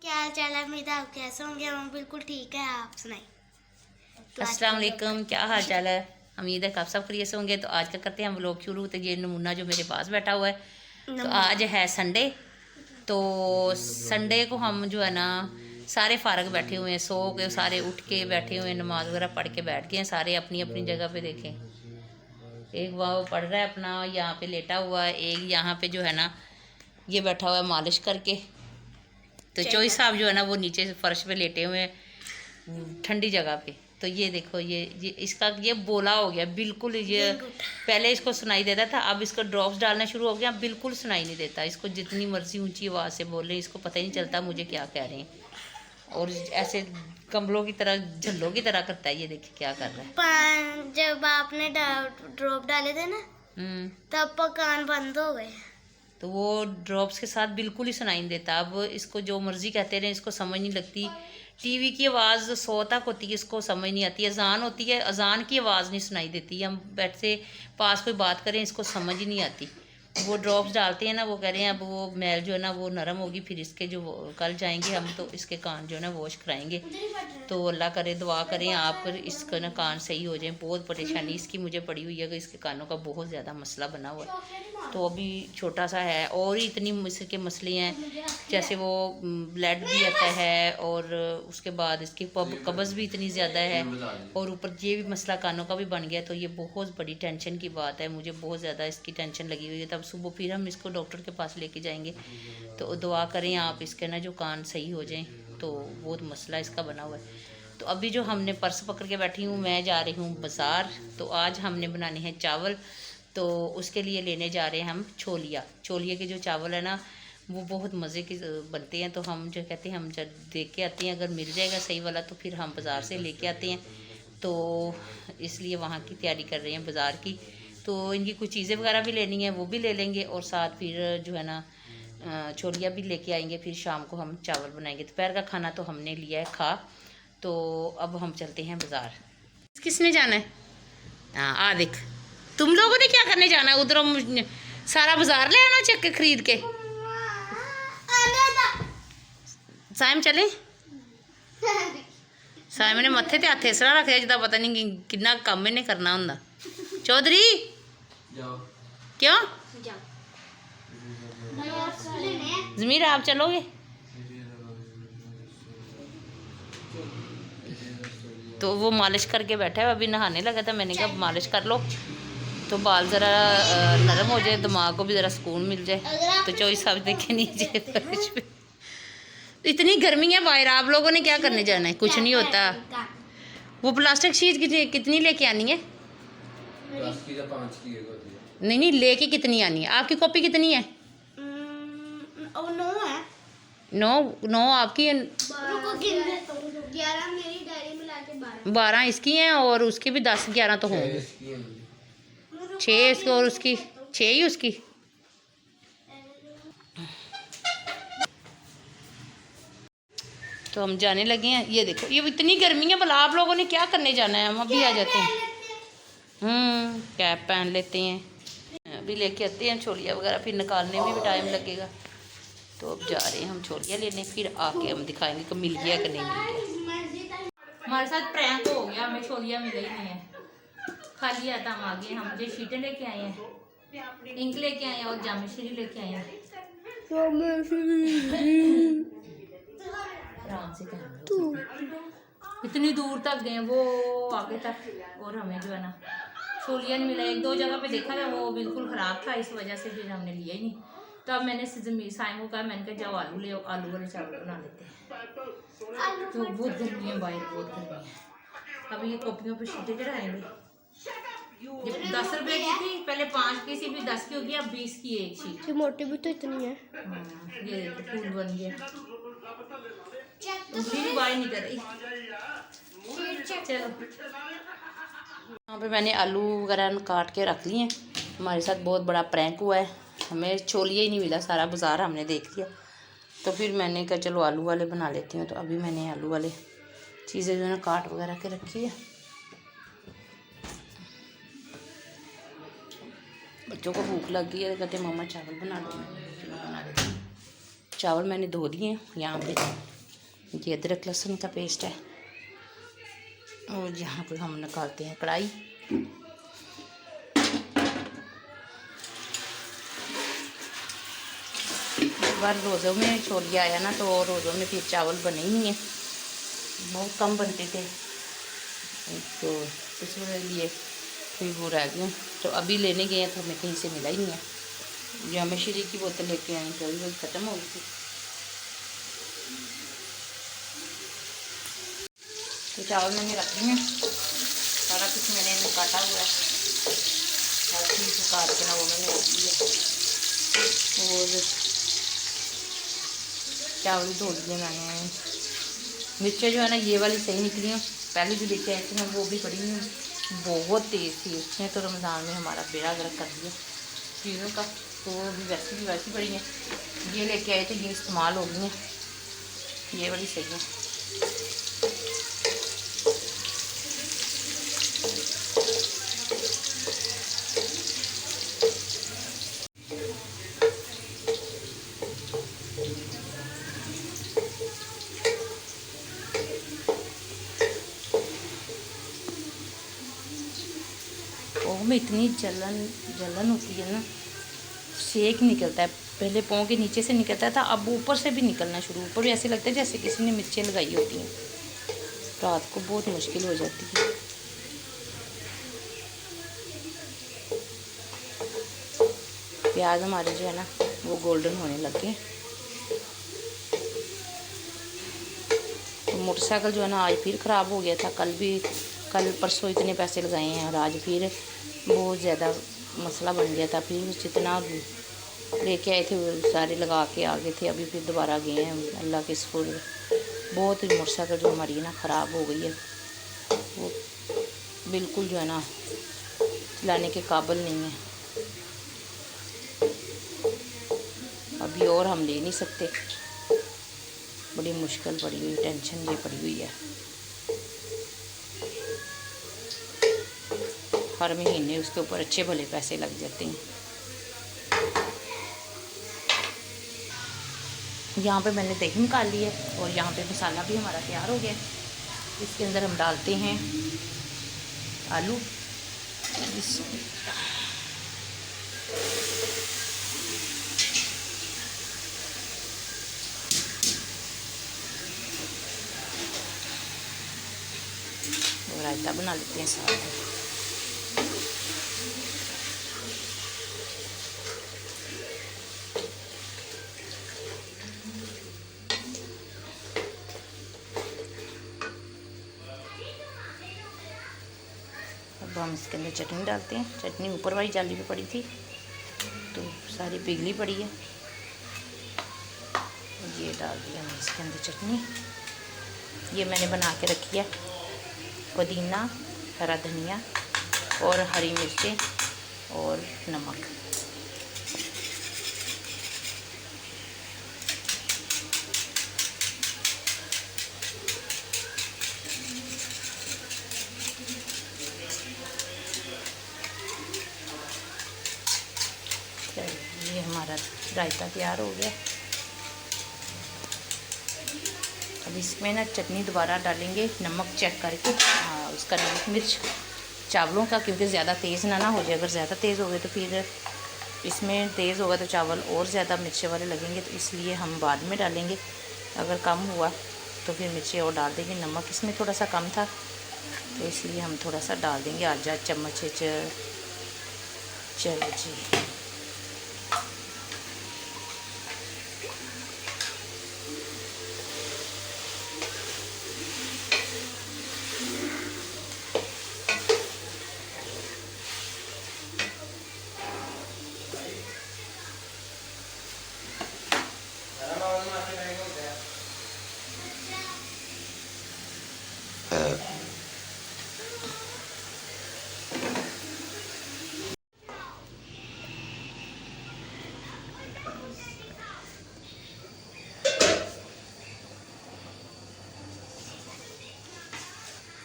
क्या हाल चाल है? उम्मीद है आप कैसे होंगे। हम बिल्कुल ठीक है, आप सुनाइए। तो आज अस्सलाम वालेकुम, क्या हाल चाल है। उम्मीद है कि आप सब खैरियत से होंगे। तो आज का करते हैं हम लोग शुरू। तो ये नमूना जो मेरे पास बैठा हुआ है, तो आज है संडे। तो संडे को हम जो है ना सारे फारग बैठे हुए हैं, सो के सारे उठ के बैठे हुए हैं, नमाज वगैरह पढ़ के बैठ गए हैं सारे अपनी अपनी जगह पे। देखें, एक वहाँ पढ़ रहा है अपना, यहाँ पे लेटा हुआ है, एक यहाँ पे जो है ना ये बैठा हुआ है मालिश करके। तो चोई साहब जो है ना वो नीचे फर्श पे लेटे हुए हैं ठंडी जगह पे। तो ये देखो, ये इसका ये बोला हो गया बिल्कुल। ये पहले इसको सुनाई देता था, अब इसको ड्रॉप्स डालना शुरू हो गया, बिल्कुल सुनाई नहीं देता इसको। जितनी मर्जी ऊंची आवाज़ से बोल रहे हैं इसको पता ही नहीं चलता मुझे क्या कह रहे हैं। और ऐसे कमलों की तरह, झल्लों की तरह करता है। ये देखिए क्या कर रहा है। जब आपने ड्रॉप डाले थे ना, तब कान बंद हो गए। तो वो ड्रॉप्स के साथ बिल्कुल ही सुनाई नहीं देता। अब इसको जो मर्जी कहते रहे, इसको समझ नहीं लगती। टीवी की आवाज़ 100 तक होती है, इसको समझ नहीं आती। अजान होती है, अजान की आवाज़ नहीं सुनाई देती। हम बैठ से पास कोई बात करें, इसको समझ ही नहीं आती। वो ड्रॉप्स डालते हैं ना, वो कह रहे हैं अब वो मैल जो है ना वो नरम होगी, फिर इसके जो कल जाएंगे हम तो इसके कान जो है ना वॉश कराएंगे। तो अल्लाह करे, दुआ करें आप इसका ना कान सही हो जाए। बहुत परेशानी इसकी मुझे पड़ी हुई है कि इसके कानों का बहुत ज़्यादा मसला बना हुआ है। तो अभी छोटा सा है और ही इतनी इसके मसले हैं, जैसे वो ब्लड भी आता है और उसके बाद इसकी कब्ज़ भी इतनी ज़्यादा है, और ऊपर ये भी मसला कानों का भी बन गया। तो ये बहुत बड़ी टेंशन की बात है, मुझे बहुत ज़्यादा इसकी टेंशन लगी हुई है। तब सुबह फिर हम इसको डॉक्टर के पास लेके जाएंगे। तो दुआ करें आप इसके ना जो कान सही हो जाएं। तो बहुत मसला इसका बना हुआ है। तो अभी जो हमने पर्स पकड़ के बैठी हूँ, मैं जा रही हूँ बाज़ार। तो आज हमने बनाने हैं चावल, तो उसके लिए लेने जा रहे हैं हम छोलिया। छोलिए के जो चावल है ना वो बहुत मज़े के बनते हैं। तो हम जो कहते हैं हम जब देख के आते हैं, अगर मिल जाएगा सही वाला तो फिर हम बाज़ार से लेके आते हैं। तो इसलिए वहाँ की तैयारी कर रहे हैं बाज़ार की। तो इनकी कुछ चीज़ें वगैरह भी लेनी है, वो भी ले लेंगे, और साथ फिर जो है ना छोलिया भी लेके आएंगे। फिर शाम को हम चावल बनाएंगे। दोपहर का खाना तो हमने लिया है खा। तो अब हम चलते हैं बाज़ार। किसने जाना है? हाँ, आ देख, तुम लोगों ने क्या करने जाना है? उधर सारा बाजार ले आना चक्के खरीद के। साइम चले। साइम ने मत्थे ते हत्थ इसरा रखे जिदा पता नहीं कितना कम इन्हें करना होंदा। चौधरी क्यों? जमीर आप चलोगे? तो वो मालिश करके बैठा है, अभी नहाने लगा था। मैंने कहा मालिश कर लो तो बाल ज़रा नरम हो जाए, दिमाग को भी ज़रा सुकून मिल जाए। तो चोई साहब देखे नीचे फर्श पे। इतनी गर्मी है बाहर, आप लोगों ने क्या करने जाना है? कुछ नहीं होता। वो प्लास्टिक शीट कितनी लेके आनी है? नहीं नहीं, लेके कितनी आनी है? आपकी कॉपी कितनी है? 9 है। 9? 9 आपकी है? 11 मेरी डायरी मिला के 12 इसकी हैं, और उसकी भी 10-11 तो होंगी। 6 इसकी और उसकी 6 ही उसकी। तो हम जाने लगे हैं। ये देखो, ये इतनी गर्मी है, भला आप लोगों ने क्या करने जाना है? हम अभी आ जाते हैं। कैप पहन लेते हैं, अभी लेके आते हैं छोलिया वगैरह, फिर निकालने में भी टाइम लगेगा। तो अब जा रहे हैं हम छोलिया लेने, फिर आके हम दिखाएंगे कि मिल गया कि नहीं मिल गया। हमारे साथ प्रैंक हो गया, हमें छोलिया मिला ही नहीं है। खाली है तो हम आ गए। हम जो शीटें लेके आए हैं, इंक लेके आए हैं और जामेश्री लेके आए हैं। आराम से इतनी दूर तक गए वो आगे तक, और हमें जो है ना छोलिया नहीं मिला। 1-2 जगह पे देखा था, वो बिल्कुल ख़राब था, इस वजह से फिर हमने लिया ही नहीं। तो अब मैंने साइम को कहा, मैंने कहा जाओ आलू ले आओ, आलू वाले चावल बना लेते हैं। तो बहुत गर्मी है बाहर, बहुत गर्मी है। अब ये कॉपियों पर शीटें चढ़ाएंगे। ये 10 रुपए की थी पहले, 5 की सी, फिर 10 की होगी, अब 20 की एक शीट। मोटी भी तो इतनी है। ये फूल बन गया, उंगली भी बाहर नहीं कर रही। चलो, यहाँ पे मैंने आलू वगैरह काट के रख लिए हैं। हमारे साथ बहुत बड़ा प्रैंक हुआ है, हमें छोलिया ही नहीं मिला, सारा बाज़ार हमने देख लिया। तो फिर मैंने कहा चलो आलू वाले बना लेती हूँ। तो अभी मैंने आलू वाले चीज़ें जो है ना काट वगैरह के रखी है। बच्चों को भूख लग गई है, कहते मामा चावल बना दो, मैं बना देती हूँ। चावल मैंने धो दिए हैं। यहाँ पे ये अदरक लहसुन का पेस्ट है और यहाँ पे हम निकालते हैं कढ़ाई। एक बार रोज़ों में छोड़ आया ना तो रोज़ों में फिर चावल बने ही नहीं हैं, बहुत कम बनते थे, तो इसके लिए फिर वो रह गए। तो अभी लेने गए हैं तो हमें कहीं से मिला ही नहीं है। जो हमें श्री की बोतल लेके आई तो अभी ख़त्म हो गई थी। तो चावल मैंने रख दिए हैं, सारा कुछ मैंने इन्हें काटा हुआ है, हर चीज़ काट के ना वो मैंने रख दिया। और चावल धो दिए मैंने। मिर्चें जो है ना ये वाली सही निकली हैं, पहले जो लेके आई थी ना वो भी पड़ी हुई हैं, बहुत तेज़ थी। उसने तो रमज़ान में हमारा बेड़ा गर्क कर दिया चीज़ों का, तो वो भी वैसी पड़ी हैं। ये लेके आए थे, ये इस्तेमाल हो गई हैं, ये वाली सही है। पाँव में इतनी जलन होती है ना, शेक निकलता है। पहले पाँव के नीचे से निकलता था, अब ऊपर से भी निकलना शुरू। ऊपर भी ऐसे लगता है जैसे किसी ने मिर्चें लगाई होती हैं। रात को बहुत मुश्किल हो जाती है। प्याज हमारे जो है ना वो गोल्डन होने लग गए। तो मोटरसाइकिल जो है ना आज फिर ख़राब हो गया था। कल परसों इतने पैसे लगाए हैं और आज फिर बहुत ज़्यादा मसला बन गया था। फिर जितना लेके आए थे वो सारे लगा के आ गए थे, अभी फिर दोबारा गए हैं। अल्लाह के शुक्र बहुत मोटरसाइकिल जो हमारी ना ख़राब हो गई है, वो बिल्कुल जो है ना चलाने के काबिल नहीं है। अभी और हम ले नहीं सकते, बड़ी मुश्किल पड़ी हुई, टेंशन ये पड़ी हुई है। हर महीने उसके ऊपर अच्छे भले पैसे लग जाते हैं। यहाँ पे मैंने दही निकाल ली है और यहाँ पे मसाला भी हमारा तैयार हो गया। इसके अंदर हम डालते हैं आलू। और रायता बना लेते हैं साथ में। अब हम इसके अंदर चटनी डालते हैं। चटनी ऊपर वाली जाली पे पड़ी थी तो सारी पिघली पड़ी है। ये डाल दिया हमने इसके अंदर चटनी। ये मैंने बना के रखी है। पुदीना, हरा धनिया और हरी मिर्चें और नमक। ये हमारा रायता तैयार हो गया। अब इसमें ना चटनी दोबारा डालेंगे, नमक चेक करके। उसका नमक मिर्च चावलों का, क्योंकि ज़्यादा तेज़ ना हो जाए। अगर ज़्यादा तेज़ हो गए तो फिर इसमें तेज़ होगा तो चावल और ज़्यादा मिर्चे वाले लगेंगे, तो इसलिए हम बाद में डालेंगे। अगर कम हुआ तो फिर मिर्ची और डाल देंगे। नमक इसमें थोड़ा सा कम था तो इसलिए हम थोड़ा सा डाल देंगे, आधा चम्मच। चलो जी,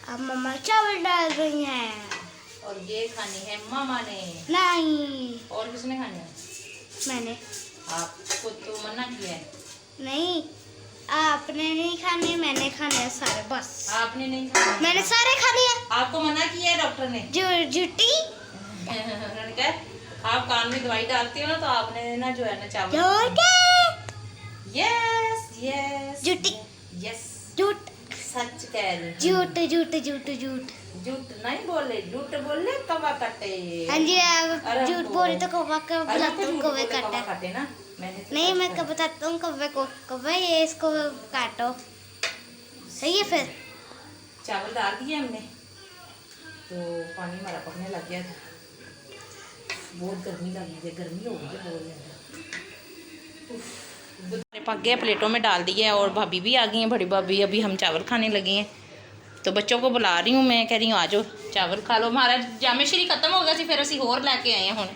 अब मम्मा चावल डाल रही हैं। और ये खानी है मामा ने। नहीं, और किसने खानी है? मैंने। आपको तो मना किया है। नहीं, आपने नहीं खाने, मैंने खाने हैं सारे, बस। आपने नहीं खाना? मैंने सारे खा लिए। आपको मना किया है डॉक्टर ने? जुटी उन्होंने कहा आप कान में दवाई डालती हो ना, तो आपने ना जो है ना चावल। यस यस जुटी यस, झूठ सच कह रही हूँ। झूठ झूठ झूठ झूठ झूठ नहीं बोले, झूठ बोले कवा कटे। हाँ जी, आप अरे झूठ बोले तो कौवा का अरे बुलाता तो हूँ, झूठ कौवे बोले कवा काटा। काटे ना, मैंने तो नहीं, सच मैं कहा। कब बताता हूँ कौवे को, कौवे ये इसको काटो, सही है। फिर चावल डाल दिए हमने, तो पानी हमारा पकने लग गया था। बहुत गर्मी लगी है, गर्मी हो गई है बहुत ज़्यादा। पक गया, प्लेटों में डाल दिया है, और भाभी भी आ गई हैं, बड़ी भाभी। अभी हम चावल खाने लगे हैं, तो बच्चों को बुला रही हूँ मैं, कह रही हूँ आ जाओ चावल खा लो। हमारा जामे श्री खत्म हो गया सी, फिर असी होर लैके आए हैं। हुण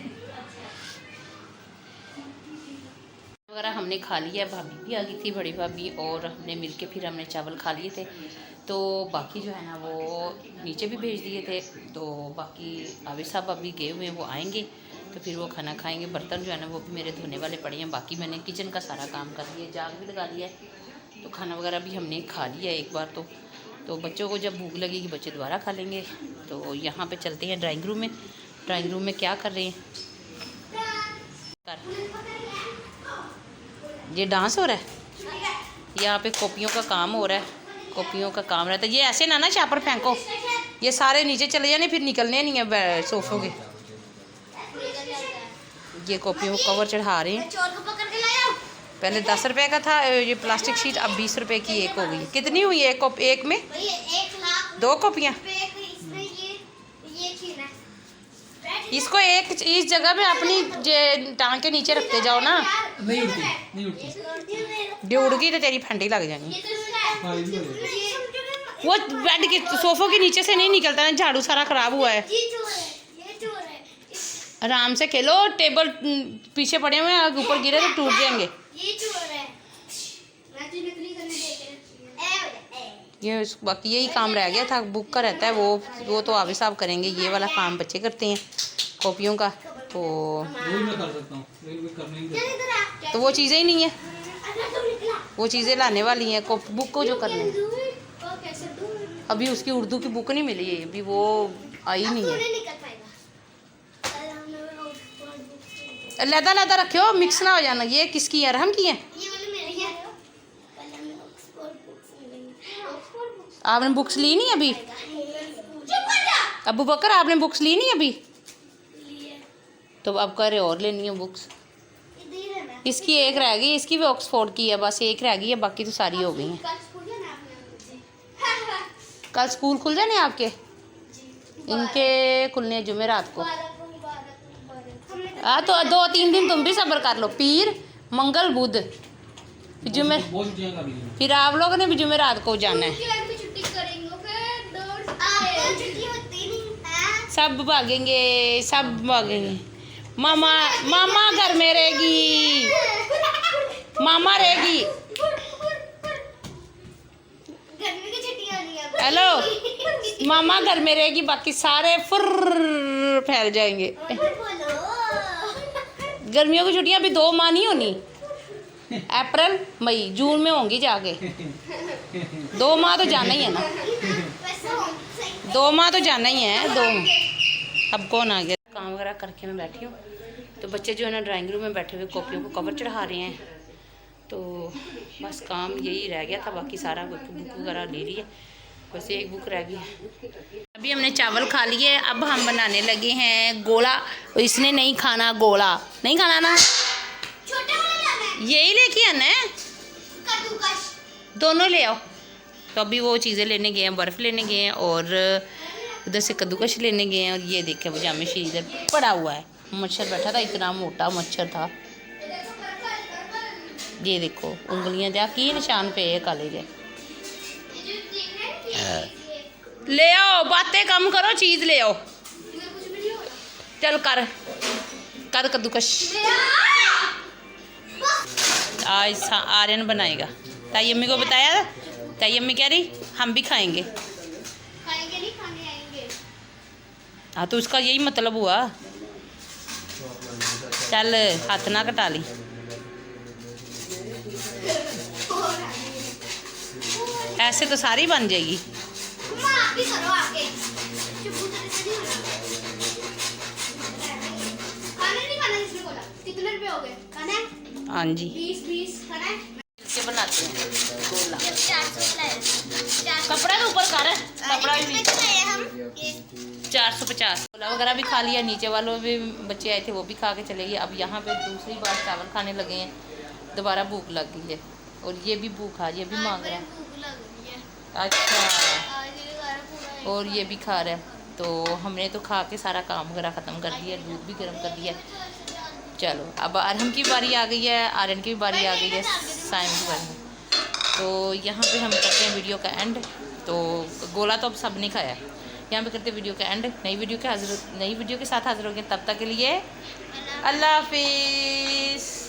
वगैरह हमने खा लिया, भाभी भी आ गई थी, बड़ी भाभी, और हमने मिलके फिर हमने चावल खा लिए थे। तो बाकी जो है ना वो नीचे भी भेज दिए थे, तो बाकी आबिद साहब अभी गए हुए हैं, वो आएंगे तो फिर वो खाना खाएंगे। बर्तन जो है ना वो भी मेरे धोने वाले पड़े हैं, बाकी मैंने किचन का सारा काम कर लिया, जाग भी लगा लिया है, तो खाना वगैरह भी हमने खा लिया एक बार। तो बच्चों को जब भूख लगेगी बच्चे दोबारा खा लेंगे। तो यहाँ पे चलते हैं ड्राइंग रूम में। ड्राइंग रूम में क्या कर रहे हैं? ये डांस हो रहा है, यहाँ पे कॉपियों का काम हो रहा है, कॉपियों का काम रहता है। ये ऐसे ना शापर फेंको, ये सारे नीचे चले जाने, फिर निकलने नहीं है सोफों के। ये कॉपियों को कवर चढ़ा रहे हैं। पहले 10 रुपए का था ये प्लास्टिक शीट, अब 20 रुपए की एक हो गई। कितनी हुई है एक में? 2 कॉपियाँ। इसको एक इस जगह पे अपनी टांग के नीचे रखते जाओ ना। नहीं उड़ती, नहीं उड़ती। उड़गी तो तेरी फंडी लग जाएगी। हाँ, ये भी हो जाएगा। वो बेड के सोफों के नीचे से नहीं निकलता ना, झाड़ू सारा खराब हुआ है। आराम से खेलो, टेबल पीछे पड़े हुए हैं, ऊपर गिरे तो टूट जाएंगे। ये बाकी यही काम रह गया था, बुक का रहता है वो तो आबिद साहब करेंगे। ये वाला काम बच्चे करते हैं कॉपियों का, तो वही मैं कर सकता हूँ, लेकिन मैं करने नहीं देता। तो वो चीज़ें ही नहीं है, वो चीज़ें लाने वाली हैं बुक को जो करने हैं। अभी उसकी उर्दू की बुक नहीं मिली है, अभी वो आई नहीं है। लैदा लैदा रखियो, मिक्स ना हो जाना। ये किसकी है? रहम की है? आपने बुक्स ली नहीं अभी? अबू बकर आपने बुक्स ली नहीं अभी? तो अब कह रहे और लेनी है बुक्स। इसकी एक रह गई, इसकी भी ऑक्सफोर्ड की है, बस एक रह गई है, बाकी तो सारी हो गई हैं। कल स्कूल खुल जाने आपके? इनके खुलने जुमेरात को। तो 2-3 दिन तुम भी सब्र कर लो, पीर मंगल बुध जुमे, बहुत छुट्टियां कर ली हैं। फिर आप लोगों ने भी जुमेरात को जाना है। सब भागेंगे, सब भागेंगे। मामा मामा घर में रहेगी, मामा रहेगी। हेलो, मामा घर में रहेगी, बाकी सारे फुर्र फैल जाएंगे। गर्मियों की छुट्टियां अभी 2 माह नहीं होनी, अप्रैल मई जून में होंगी जाके। 2 माह तो जाना ही है ना, 2 माह तो जाना ही है, 2 माह। अब कौन आ गया? काम वगैरह करके मैं बैठी हूँ, तो बच्चे जो है ना ड्राइंग रूम में बैठे हुए कॉपियों को कवर चढ़ा रहे हैं। तो बस काम यही रह गया था, बाकी सारा बुक वगैरह ले ली है, बस एक बुक रह गई है। अभी हमने चावल खा लिए, अब हम बनाने लगे हैं गोला। इसने नहीं खाना गोला, नहीं खाना ना, यही लेके आना है, दोनों ले आओ। तो अभी वो चीज़ें लेने गए हैं, बर्फ़ लेने गए हैं, और उधर से कद्दूकश लेने गए हैं। और ये देखें वो जामे श्री इधर पड़ा हुआ है, मच्छर बैठा था, इतना मोटा मच्छर था। ये देखो उंगलियां जा की निशान पे है काले जे। ले आओ, बातें कम करो, चीज़ ले आओ, चल कर कर कद्दूकश। आज आर्यन बनाएगा, ताई अम्मी को बताया, ताई अम्मी कह रही हम भी खाएंगे। नहीं, खाने आएंगे। हाँ तो उसका यही मतलब हुआ। चल हाथ ना कटा ली। ऐसे तो सारी बन जाएगी। मम्मा आप भी करो आके। चुप्पू तेरे से नहीं होना। खाना नहीं खाना इसने बोला। कितने रुपए हो गए? खाना है? हाँ जी 20 खाना है? इसके बनाते हैं गोला। 400 लाए। कपड़ा तो ऊपर कर, कपड़ा भी कितने के लाए हम? ये 450। गोला वगैरह भी खा लिया, नीचे वालों भी बच्चे आए थे वो भी खा के चले गए। अब यहाँ पे दूसरी बार चावल खाने लगे हैं, दोबारा भूख लग गई है। और ये भी भूखा, ये भी मांग रहा है। भूख लग रही है। अच्छा, आज ये सारा पूरा और ये भी खा रहा है। तो हमने तो खा के सारा काम वगैरह ख़त्म कर दिया, दूध भी गर्म कर दिया। चलो अब अरहम की बारी आ गई है, आर्यन की भी बारी आ गई है, साइम की बारी। तो यहाँ पे हम करते हैं वीडियो का एंड। तो गोला तो अब सब ने खाया है, यहाँ पे करते हैं वीडियो का एंड। नई वीडियो के साथ हाजिर होंगे, तब तक के लिए अल्लाह हाफिज़।